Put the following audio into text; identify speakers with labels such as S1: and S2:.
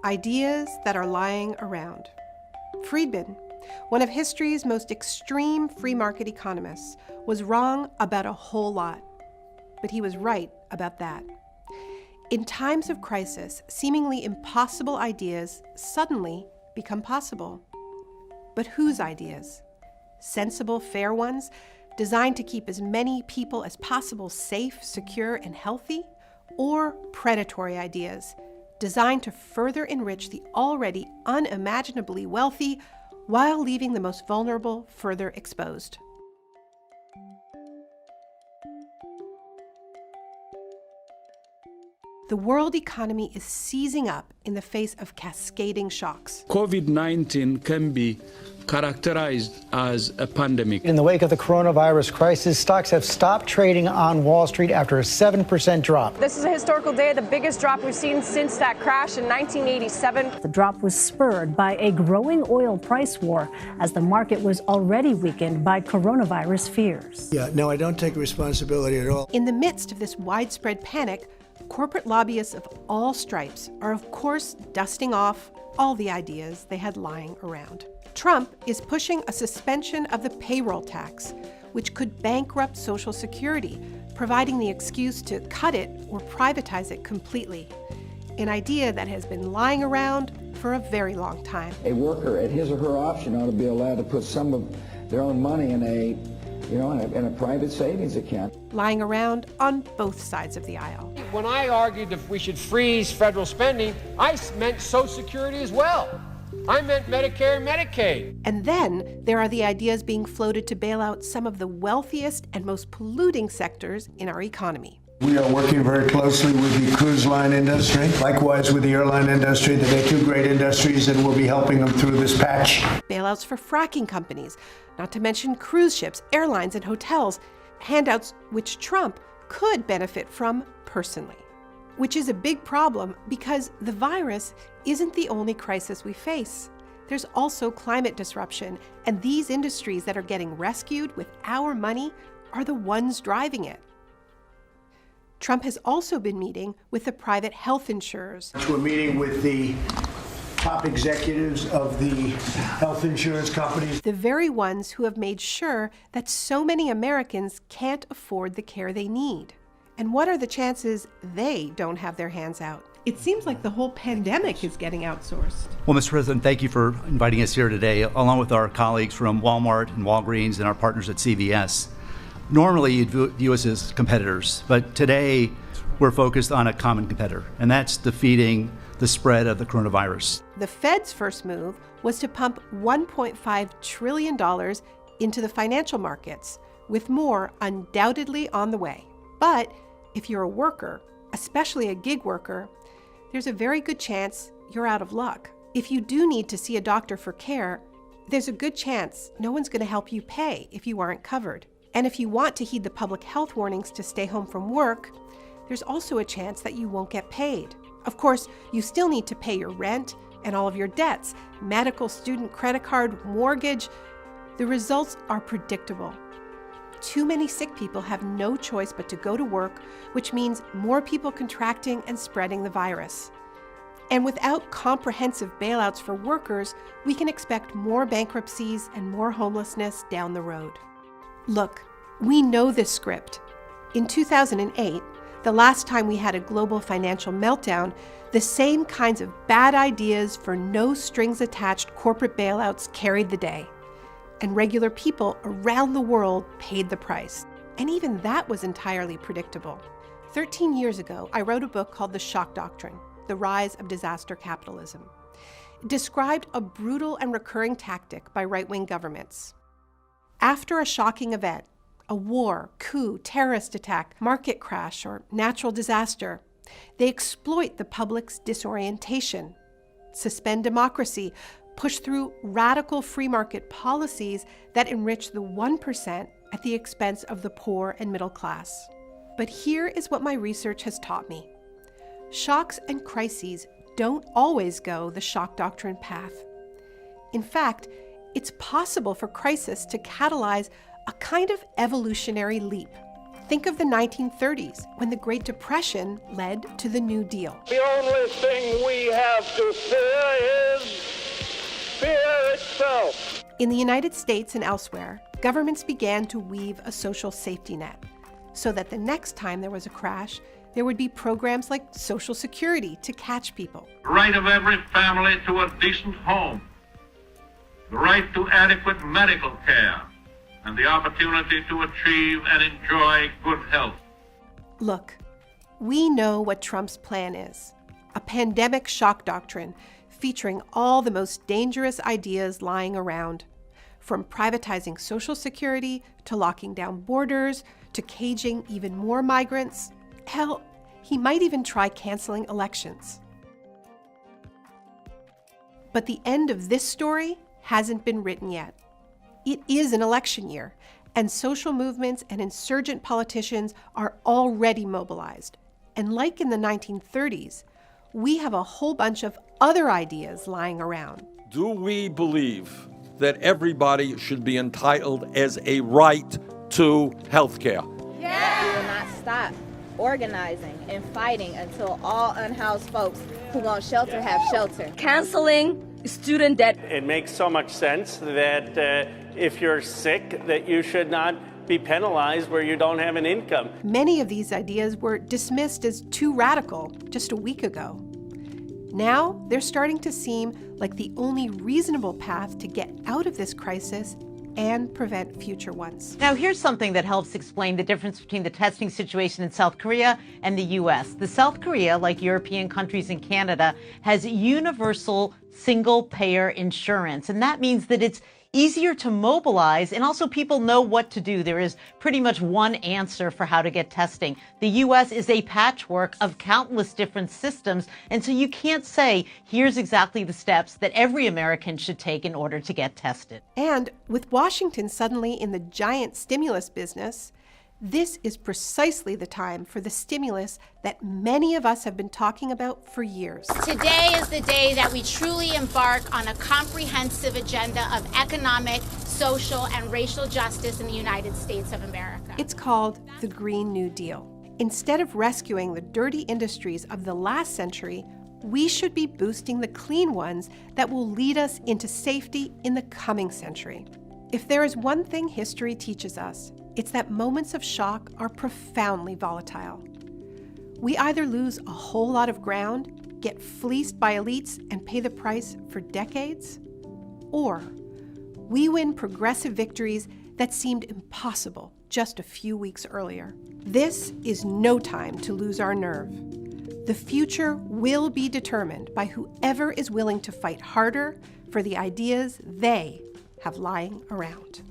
S1: Ideas that are lying around. Friedman, one of history's most extreme free market economists, was wrong about a whole lot. But he was right about that. In times of crisis, seemingly impossible ideas suddenly become possible. But whose ideas? Sensible, fair ones, designed to keep as many people as possible safe, secure, and healthy? Or predatory ideas, designed to further enrich the already unimaginably wealthy while leaving the most vulnerable further exposed? The world economy is seizing up in the face of cascading shocks.
S2: COVID-19 can be characterized as a pandemic.
S3: In the wake of the coronavirus crisis, stocks have stopped trading on Wall Street after a 7% drop.
S4: This is a historical day, the biggest drop we've seen since that crash in 1987.
S5: The drop was spurred by a growing oil price war as the market was already weakened by coronavirus fears.
S6: Yeah, no, I don't take responsibility at all.
S1: In the midst of this widespread panic, corporate lobbyists of all stripes are, of course, dusting off all the ideas they had lying around. Trump is pushing a suspension of the payroll tax, which could bankrupt Social Security, providing the excuse to cut it or privatize it completely, an idea that has been lying around for a very long time.
S7: A worker at his or her option ought to be allowed to put some of their own money in a private savings account.
S1: Lying around on both sides of the aisle.
S8: When I argued that we should freeze federal spending, I meant Social Security as well. I meant Medicare and Medicaid.
S1: And then there are the ideas being floated to bail out some of the wealthiest and most polluting sectors in our economy.
S6: We are working very closely with the cruise line industry, likewise with the airline industry. They're two great industries, and we'll be helping them through this patch.
S1: Bailouts for fracking companies, not to mention cruise ships, airlines, and hotels, handouts which Trump could benefit from personally. Which is a big problem because the virus isn't the only crisis we face. There's also climate disruption, and these industries that are getting rescued with our money are the ones driving it. Trump has also been meeting with the private health insurers.
S6: We're meeting with the top executives of the health insurance companies.
S1: The very ones who have made sure that so many Americans can't afford the care they need. And what are the chances they don't have their hands out? It seems like the whole pandemic is getting outsourced.
S9: Well, Mr. President, thank you for inviting us here today, along with our colleagues from Walmart and Walgreens and our partners at CVS. Normally, you'd view us as competitors, but today we're focused on a common competitor, and that's defeating the spread of the coronavirus.
S1: The Fed's first move was to pump $1.5 trillion into the financial markets, with more undoubtedly on the way. But if you're a worker, especially a gig worker, there's a very good chance you're out of luck. If you do need to see a doctor for care, there's a good chance no one's going to help you pay if you aren't covered. And if you want to heed the public health warnings to stay home from work, there's also a chance that you won't get paid. Of course, you still need to pay your rent and all of your debts, medical, student credit card, mortgage. The results are predictable. Too many sick people have no choice but to go to work, which means more people contracting and spreading the virus. And without comprehensive bailouts for workers, we can expect more bankruptcies and more homelessness down the road. Look, we know this script. In 2008, the last time we had a global financial meltdown, the same kinds of bad ideas for no strings attached corporate bailouts carried the day. And regular people around the world paid the price. And even that was entirely predictable. 13 years ago, I wrote a book called The Shock Doctrine: The Rise of Disaster Capitalism. It described a brutal and recurring tactic by right-wing governments. After a shocking event, a war, coup, terrorist attack, market crash, or natural disaster, they exploit the public's disorientation, suspend democracy, push through radical free market policies that enrich the 1% at the expense of the poor and middle class. But here is what my research has taught me. Shocks and crises don't always go the shock doctrine path. In fact, it's possible for crisis to catalyze a kind of evolutionary leap. Think of the 1930s, when the Great Depression led to the New Deal.
S10: The only thing we have to fear is fear itself.
S1: In the United States and elsewhere, governments began to weave a social safety net so that the next time there was a crash, there would be programs like Social Security to catch people.
S11: The right of every family to a decent home, the right to adequate medical care, and the opportunity to achieve and enjoy good health.
S1: Look, we know what Trump's plan is. A pandemic shock doctrine featuring all the most dangerous ideas lying around, from privatizing Social Security to locking down borders to caging even more migrants. Hell, he might even try canceling elections. But the end of this story hasn't been written yet. It is an election year, and social movements and insurgent politicians are already mobilized. And like in the 1930s, we have a whole bunch of other ideas lying around.
S12: Do we believe that everybody should be entitled as a right to health care?
S13: Yeah. We will not stop organizing and fighting until all unhoused folks who want shelter have shelter.
S14: Canceling student debt.
S15: It makes so much sense that if you're sick, that you should not be penalized where you don't have an income.
S1: Many of these ideas were dismissed as too radical just a week ago. Now they're starting to seem like the only reasonable path to get out of this crisis and prevent future ones.
S16: Now, here's something that helps explain the difference between the testing situation in South Korea and the U.S. The South Korea, like European countries and Canada, has universal single-payer insurance, and that means that it's easier to mobilize, and also people know what to do. There is pretty much one answer for how to get testing. The U.S. is a patchwork of countless different systems, and so you can't say, here's exactly the steps that every American should take in order to get tested.
S1: And with Washington suddenly in the giant stimulus business, this is precisely the time for the stimulus that many of us have been talking about for years.
S17: Today is the day that we truly embark on a comprehensive agenda of economic, social, and racial justice in the United States of America.
S1: It's called the Green New Deal. Instead of rescuing the dirty industries of the last century, we should be boosting the clean ones that will lead us into safety in the coming century. If there is one thing history teaches us, it's that moments of shock are profoundly volatile. We either lose a whole lot of ground, get fleeced by elites, and pay the price for decades, or we win progressive victories that seemed impossible just a few weeks earlier. This is no time to lose our nerve. The future will be determined by whoever is willing to fight harder for the ideas they have lying around.